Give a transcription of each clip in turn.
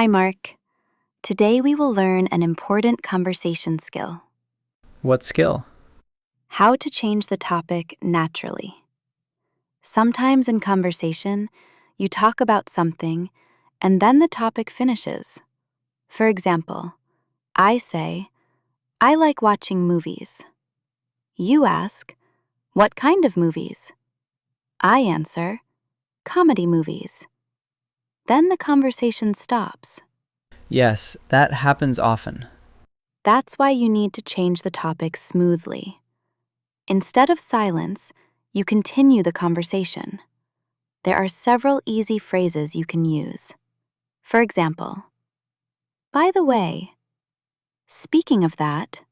Hi, Mark. Today we will learn an important conversation skill: What skill? how to change the topic naturally. Sometimes in conversation, you talk about something and then the topic finishes. For example, I say, I like watching movies. You ask, what kind of movies? I answer, comedy movies. Then the conversation stops. Yes, that happens often. That's why you need to change the topic smoothly. Instead of silence, you continue the conversation. There are several easy phrases you can use. For example, by the way, speaking of that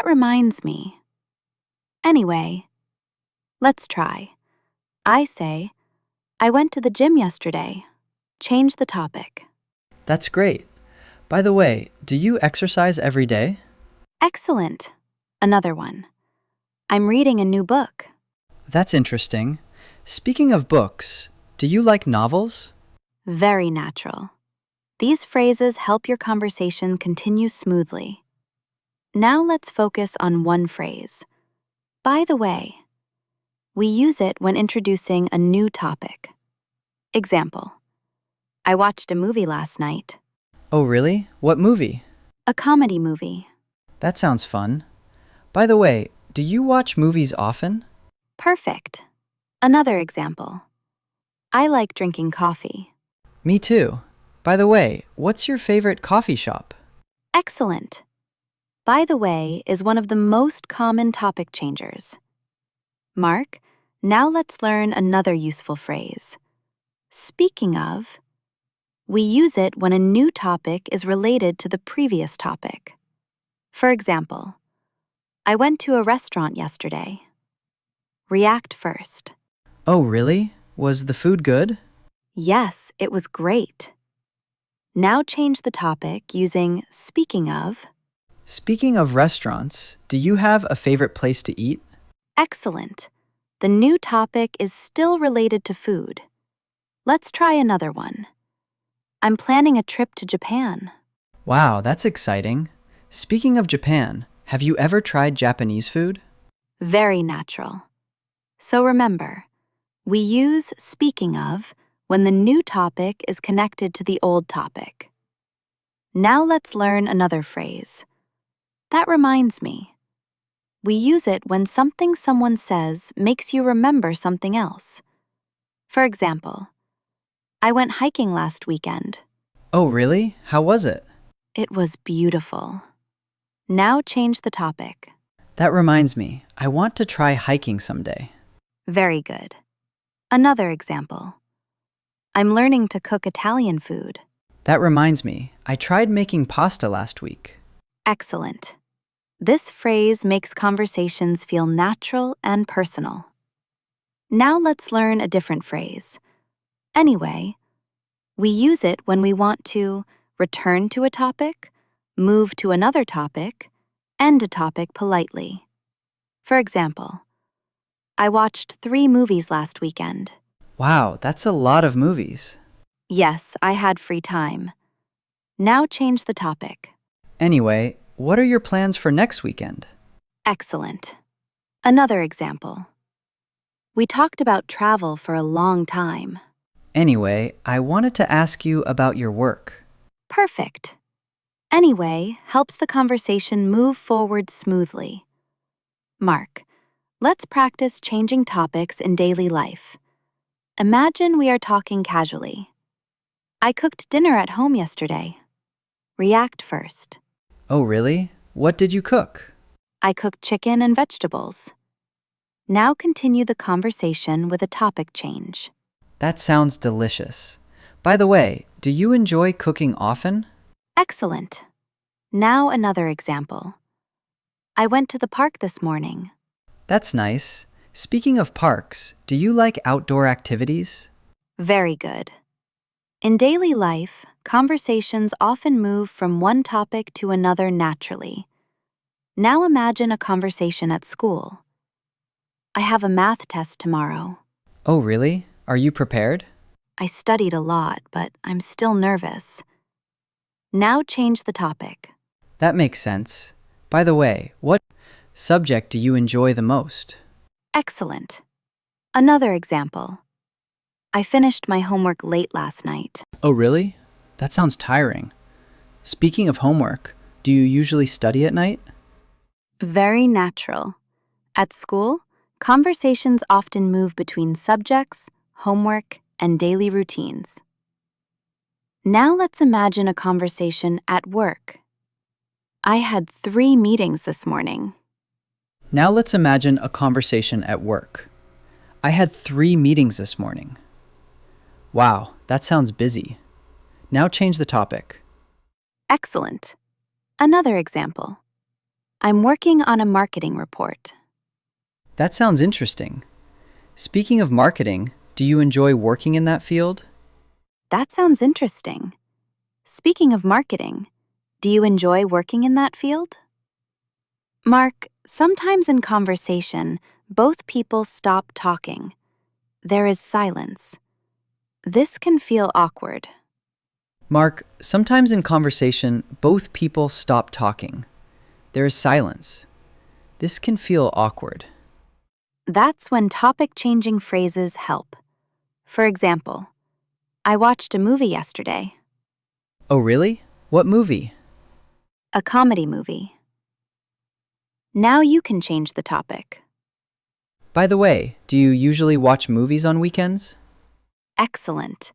reminds me. Anyway, let's try. I say, I went to the gym yesterday. Change the topic. That's great. By the way, do you exercise every day? Excellent. Another one. I'm reading a new book. That's interesting. Speaking of books, do you like novels? Very natural. These phrases help your conversation continue smoothly. Now let's focus on one phrase. By the way. We use it when introducing a new topic. Example, I watched a movie last night. Oh, really? What movie? A comedy movie. That sounds fun. By the way, do you watch movies often? Perfect. Another example, I like drinking coffee. Me too. By the way, what's your favorite coffee shop? Excellent. By the way is one of the most common topic changers. Mark, now let's learn another useful phrase. Speaking of, we use it when a new topic is related to the previous topic. For example, I went to a restaurant yesterday. React first. Oh, really? Was the food good? Yes, it was great. Now change the topic using speaking of. Speaking of restaurants, do you have a favorite place to eat? Excellent. The new topic is still related to food. Let's try another one. I'm planning a trip to Japan. Wow, that's exciting. Speaking of Japan, have you ever tried Japanese food? Very natural. So remember, we use speaking of when the new topic is connected to the old topic. Now let's learn another phrase. That reminds me. We use it when something someone says makes you remember something else. For example, I went hiking last weekend. Oh, really? How was it? It was beautiful. Now change the topic. That reminds me, I want to try hiking someday. Very good. Another example. I'm learning to cook Italian food. That reminds me, I tried making pasta last week. Excellent. This phrase makes conversations feel natural and personal. Now let's learn a different phrase. Anyway, we use it when we want to return to a topic, move to another topic, end a topic politely. For example, I watched 3 movies last weekend. Wow, that's a lot of movies. Yes, I had free time. Now change the topic. Anyway, what are your plans for next weekend? Excellent. Another example. We talked about travel for a long time. Anyway, I wanted to ask you about your work. Perfect. Anyway helps the conversation move forward smoothly. Mark, let's practice changing topics in daily life. Imagine we are talking casually. I cooked dinner at home yesterday. React first. Oh, really? What did you cook? I cooked chicken and vegetables. Now continue the conversation with a topic change. That sounds delicious. By the way, do you enjoy cooking often? Excellent. Now another example. I went to the park this morning. That's nice. Speaking of parks, do you like outdoor activities? Very good. In daily life, conversations often move from one topic to another naturally. Now imagine a conversation at school. I have a math test tomorrow. Oh, really? Are you prepared? I studied a lot, but I'm still nervous. Now change the topic. That makes sense. By the way, what subject do you enjoy the most? Excellent. Another example. I finished my homework late last night. Oh, really? That sounds tiring. Speaking of homework, do you usually study at night? Very natural. At school, conversations often move between subjects, homework, and daily routines. Now let's imagine a conversation at work. I had 3 meetings this morning. Now let's imagine a conversation at work. I had 3 meetings this morning. Wow, that sounds busy. Now change the topic. Excellent. Another example. I'm working on a marketing report. That sounds interesting. Speaking of marketing, do you enjoy working in that field? That sounds interesting. Speaking of marketing, do you enjoy working in that field? Mark, sometimes in conversation, both people stop talking. There is silence. This can feel awkward. Mark, sometimes in conversation, both people stop talking. There is silence. This can feel awkward. That's when topic-changing phrases help. For example, I watched a movie yesterday. Oh, really? What movie? A comedy movie. Now you can change the topic. By the way, do you usually watch movies on weekends? Excellent.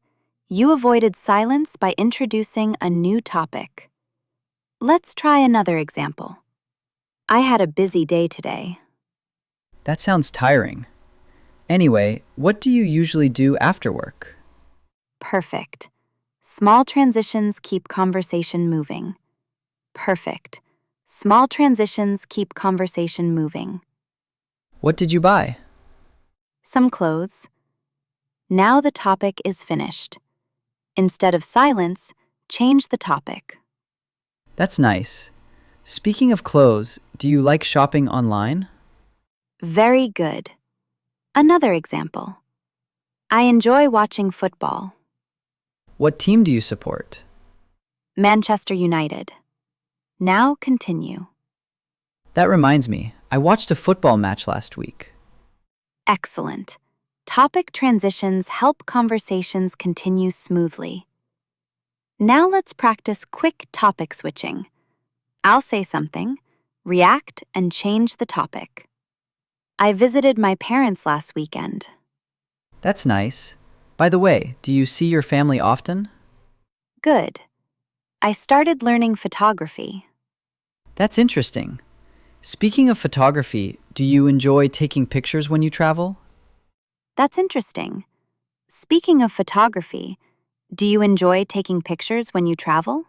You avoided silence by introducing a new topic. Let's try another example. I had a busy day today. That sounds tiring. Anyway, what do you usually do after work? Perfect. Small transitions keep conversation moving. Perfect. Small transitions keep conversation moving. What did you buy? Some clothes. Now the topic is finished. Instead of silence, change the topic. That's nice. Speaking of clothes, do you like shopping online? Very good. Another example. I enjoy watching football. What team do you support? Manchester United. Now continue. That reminds me, I watched a football match last week. Excellent. Topic transitions help conversations continue smoothly. Now let's practice quick topic switching. I'll say something, react, and change the topic. I visited my parents last weekend. That's nice. By the way, do you see your family often? Good. I started learning photography. That's interesting. Speaking of photography, do you enjoy taking pictures when you travel? That's interesting. Speaking of photography, do you enjoy taking pictures when you travel?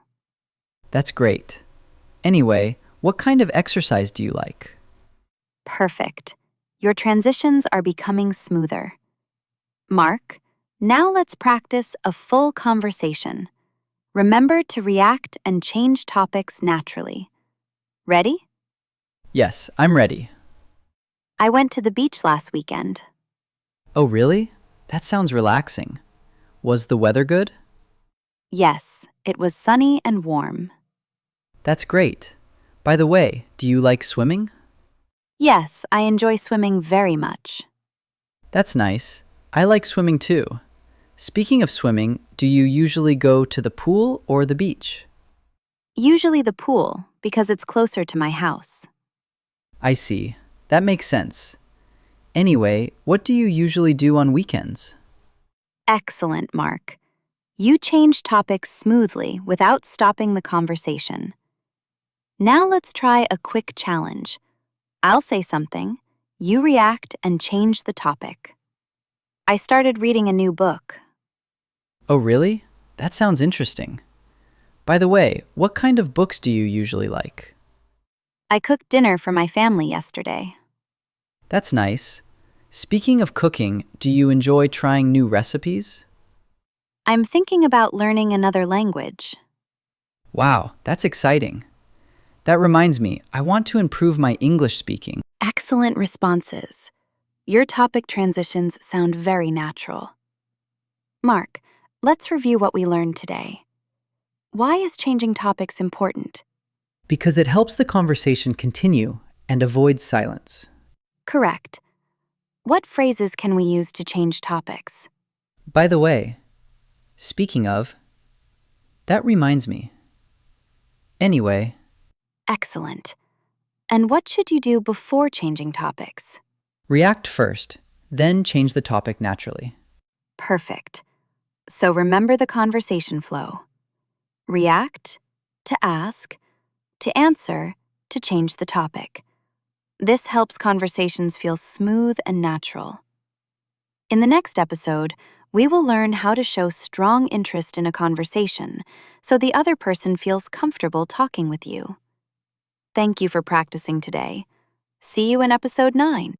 That's great. Anyway, what kind of exercise do you like? Perfect. Your transitions are becoming smoother. Mark, now let's practice a full conversation. Remember to react and change topics naturally. Ready? Yes, I'm ready. I went to the beach last weekend. Oh, really? That sounds relaxing. Was the weather good? Yes, it was sunny and warm. That's great. By the way, do you like swimming? Yes, I enjoy swimming very much. That's nice. I like swimming too. Speaking of swimming, do you usually go to the pool or the beach? Usually the pool, because it's closer to my house. I see. That makes sense. Anyway, what do you usually do on weekends? Excellent, Mark. You change topics smoothly without stopping the conversation. Now let's try a quick challenge. I'll say something, you react and change the topic. I started reading a new book. Oh, really? That sounds interesting. By the way, what kind of books do you usually like? I cooked dinner for my family yesterday. That's nice. Speaking of cooking, do you enjoy trying new recipes? I'm thinking about learning another language. Wow, that's exciting. That reminds me, I want to improve my English speaking. Excellent responses. Your topic transitions sound very natural. Mark, let's review what we learned today. Why is changing topics important? Because it helps the conversation continue and avoids silence. Correct. What phrases can we use to change topics? By the way, speaking of, that reminds me. Anyway, Excellent. And what should you do before changing topics? react first, then change the topic naturally. Perfect. So remember the conversation flow. React, to ask, to answer, to change the topic. This helps conversations feel smooth and natural. In the next episode, we will learn how to show strong interest in a conversation so the other person feels comfortable talking with you. Thank you for practicing today. See you in episode 9.